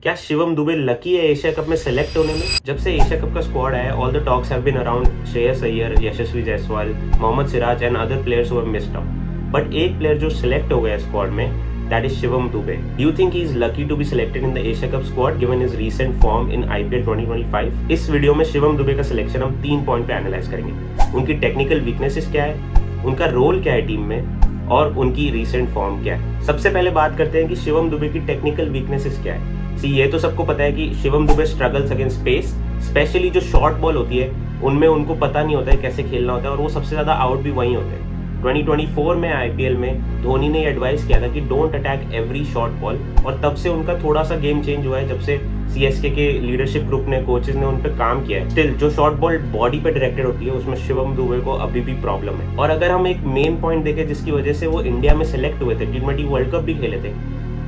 क्या शिवम दुबे लकी है Asia Cup में सेलेक्ट होने में? जब से एशिया कप का स्क्वाड आया, all the talks have been around Shreyas Iyer, Yashasvi Jaiswal, Mohammed Siraj and other players who have missed out. But एक प्लेयर जो सिलेक्ट हो गया स्क्वाड में, that is Shivam Dube. Do you think he is lucky to be selected in the Asia Cup squad given his recent form in IPL 2025? इस video में शिवम दुबे का selection हम 3 point पे एनालाइज करेंगे। उनकी टेक्निकल वीकनेसेस क्या है, उनका रोल क्या है टीम में और उनकी रीसेंट फॉर्म क्या है। सबसे पहले बात करते हैं कि शिवम दुबे की टेक्निकल वीकनेसेस क्या है। ये तो सबको पता है कि Shivam Dubey struggles against space, specially जो शॉर्ट बॉल होती है उनमें उनको पता नहीं होता है कैसे खेलना होता है, और वो सबसे ज्यादा आउट भी वहीं होते हैं। 2024 में आईपीएल में धोनी ने एडवाइस किया था कि don't attack every short ball, और तब से उनका थोड़ा सा गेम चेंज हुआ है जब से सीएसके के लीडरशिप ग्रुप ने, कोचेस ने उन पर काम किया है। स्टिल जो शॉर्ट बॉल बॉडी पे डायरेक्टेड होती है उसमें शिवम दुबे को अभी भी प्रॉब्लम है। और अगर हम एक मेन पॉइंट देखें जिसकी वजह से वो इंडिया में सेलेक्ट हुए थे, T20 वर्ल्ड कप भी खेले थे,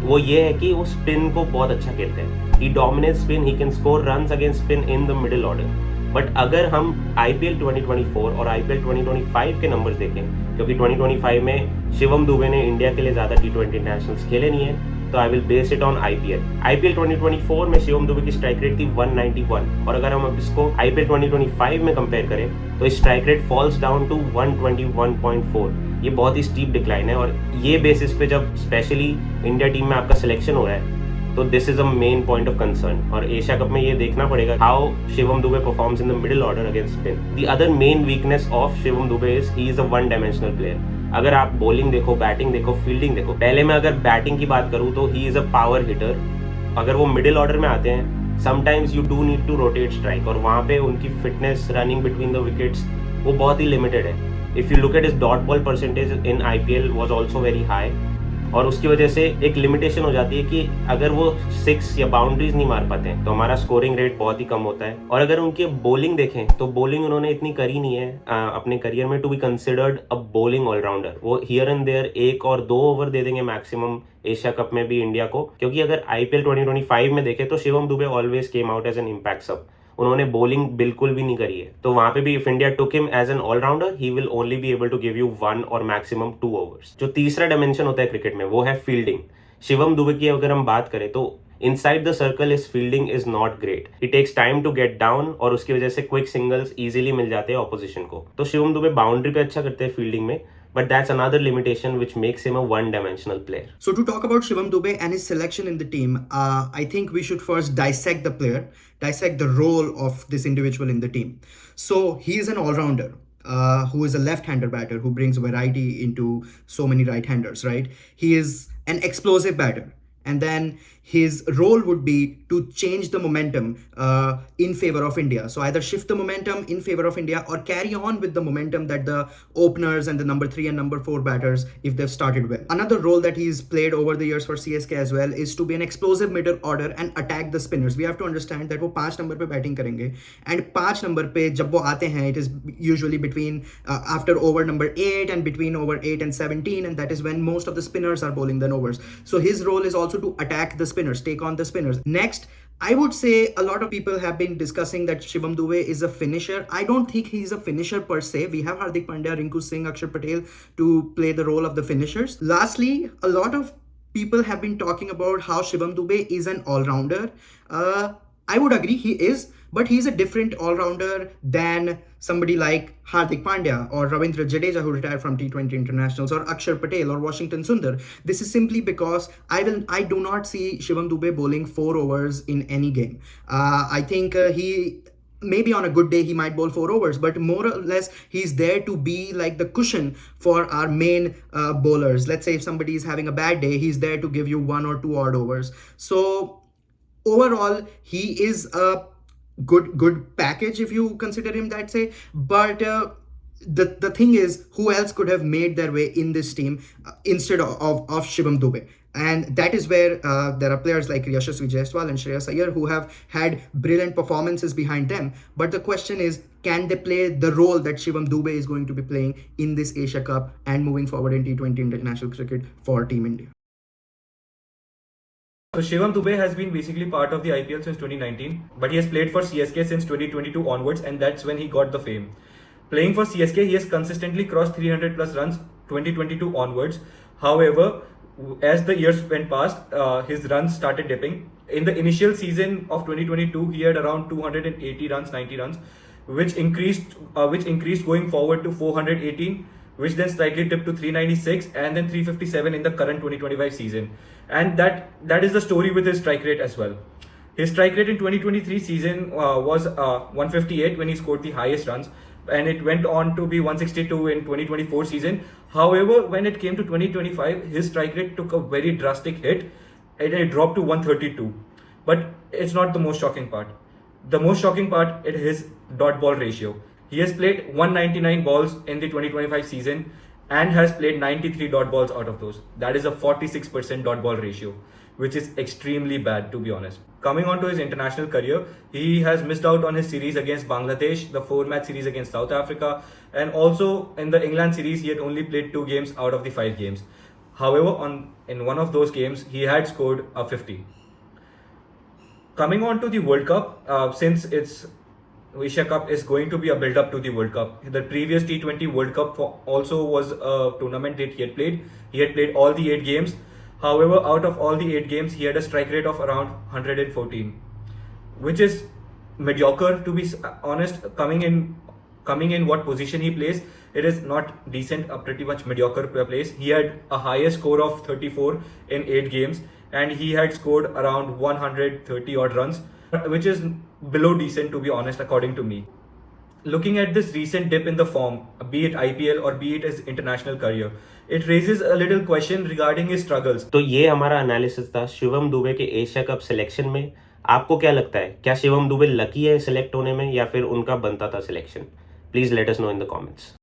वो ये है कि वो स्पिन को बहुत अच्छा खेलते हैं। He dominate spin, he can score runs against spin in the middle order. But अगर हम आईपीएल 2024 और आईपीएल 2025 के नंबर्स देखें, क्योंकि 2025 में शिवम दुबे ने इंडिया के लिए ज़्यादा T20 इंटरनेशनल्स खेले नहीं है, तो I will base it on IPL 2024 में शिवम दुबे की स्ट्राइक रेट थी 191, और अगर हम अब इसको आईपीएल 2025 में कंपेयर करें तो strike rate falls down to 121.4। ये बहुत ही स्टीप डिक्लाइन है, और ये बेसिस पे जब स्पेशली इंडिया टीम में आपका सिलेक्शन हो रहा है तो this is a main point of concern. और एशिया कप में ये देखना पड़ेगा how Shivam Dubey performs in the middle order against spin. The other main weakness of Shivam Dubey is he is a one dimensional player. अगर आप बॉलिंग देखो, बैटिंग देखो, fielding देखो, पहले मैं अगर बैटिंग की बात करूं तो he is a power hitter. अगर वो मिडिल ऑर्डर में आते हैं, sometimes you do need to rotate strike, और वहां पे उनकी fitness running between the wickets वो बहुत ही लिमिटेड है। If you look at his dot ball percentage in IPL was also very high, और उसकी वजह से एक लिमिटेशन हो जाती है कि अगर वो 6 या बाउंड्रीज नहीं मार पाते हैं तो हमारा स्कोरिंग रेट बहुत ही कम होता है। और अगर उनकी बॉलिंग देखें तो बॉलिंग उन्होंने इतनी करी नहीं है अपने करियर में to be considered a bowling allrounder. वो हियर एंड देयर 1 और 2 ओवर दे देंगे मैक्सिमम एशिया कप में भी इंडिया को, क्योंकि अगर आईपीएल 2025 में देखें तो Shivam Dube always came out as an impact sub. उन्होंने बॉलिंग बिल्कुल भी नहीं करी है, तो वहां पे भी if India took him as an allrounder he will only be able to give you 1 और मैक्सिमम 2 ओवर्स। जो तीसरा डायमेंशन होता है क्रिकेट में वो है फील्डिंग। शिवम दुबे की अगर हम बात करें तो inside the circle his fielding is not great. He takes time to get down, और उसकी वजह से क्विक सिंगल्स इजीली मिल जाते हैं ऑपोजिशन को। तो शिवम दुबे बाउंड्री पे अच्छा करते हैं फील्डिंग में, but that's another limitation which makes him a one-dimensional player. So to talk about Shivam Dube and his selection in the team, I think we should first dissect the player, dissect the role of this individual in the team. So he is an all-rounder. Who is a left-hander batter who brings variety into so many right-handers, right? He is an explosive batter, and then his role would be to change the momentum in favor of India. So either shift the momentum in favor of India or carry on with the momentum that the openers and the number 3 and number 4 batters, if they've started well. Another role that he's played over the years for CSK as well is to be an explosive middle order and attack the spinners. We have to understand that वो 5 number पे batting करेंगे, and 5 number पे जब वो आते हैं, it is usually between after over number 8 and between over 8 and 17, and that is when most of the spinners are bowling the overs. So his role is also to attack the spinners, take on the spinners. Next, I would say a lot of people have been discussing that Shivam Dube is a finisher. I don't think he's a finisher per se. We have Hardik Pandya, Rinku Singh, Akshar Patel to play the role of the finishers. Lastly, a lot of people have been talking about how Shivam Dube is an all-rounder. I would agree he is, but he's a different all-rounder than somebody like Hardik Pandya or Ravindra Jadeja, who retired from T20 internationals, or Akshar Patel or Washington Sundar. This is simply because I do not see Shivam Dube bowling 4 overs in any game. I think he maybe on a good day he might bowl 4 overs, but more or less he's there to be like the cushion for our main bowlers. Let's say if somebody is having a bad day, he's there to give you 1 or 2 odd overs. So overall he is a good package if you consider him that say, but the thing is, who else could have made their way in this team instead of Shivam Dube? And that is where there are players like Yashasvi Jaiswal and Shreyas Iyer who have had brilliant performances behind them. But the question is, can they play the role that Shivam Dube is going to be playing in this Asia Cup and moving forward in T20 international cricket for Team India? So Shivam Dube has been basically part of the IPL since 2019, but he has played for CSK since 2022 onwards, and that's when he got the fame. Playing for CSK, he has consistently crossed 300 plus runs 2022 onwards. However, as the years went past, his runs started dipping. in the initial season of 2022, he had around 280 runs, 90 runs, which increased going forward to 418, which then slightly dipped to 396 and then 357 in the current 2025 season. And that is the story with his strike rate as well. His strike rate in 2023 season was 158 when he scored the highest runs, and it went on to be 162 in 2024 season. However, when it came to 2025, his strike rate took a very drastic hit and it dropped to 132. But it's not the most shocking part. The most shocking part is his dot ball ratio. He has played 199 balls in the 2025 season and has played 93 dot balls out of those. That is a 46% dot ball ratio, which is extremely bad, to be honest. Coming on to his international career, he has missed out on his series against Bangladesh, the 4-match series against South Africa, and also in the England series, he had only played 2 games out of the 5 games. However, in one of those games, he had scored a 50. Coming on to the World Cup, since it's Asia Cup is going to be a build-up to the World Cup. The previous T20 World Cup also was a tournament that he had played. He had played all the 8 games. However, out of all the 8 games, he had a strike rate of around 114, which is mediocre, to be honest. Coming in what position he plays, it is not decent, a pretty much mediocre place. He had a highest score of 34 in 8 games, and he had scored around 130 odd runs, which is below decent, to be honest, according to me. Looking at this recent dip in the form, be it IPL or be it his international career, it raises a little question regarding his struggles. तो ये हमारा analysis था शिवम दुबे के Asia cup selection में. आपको क्या लगता है, क्या शिवम दुबे लकी है सिलेक्ट होने में या फिर उनका बनता था selection? Please let us know in the comments.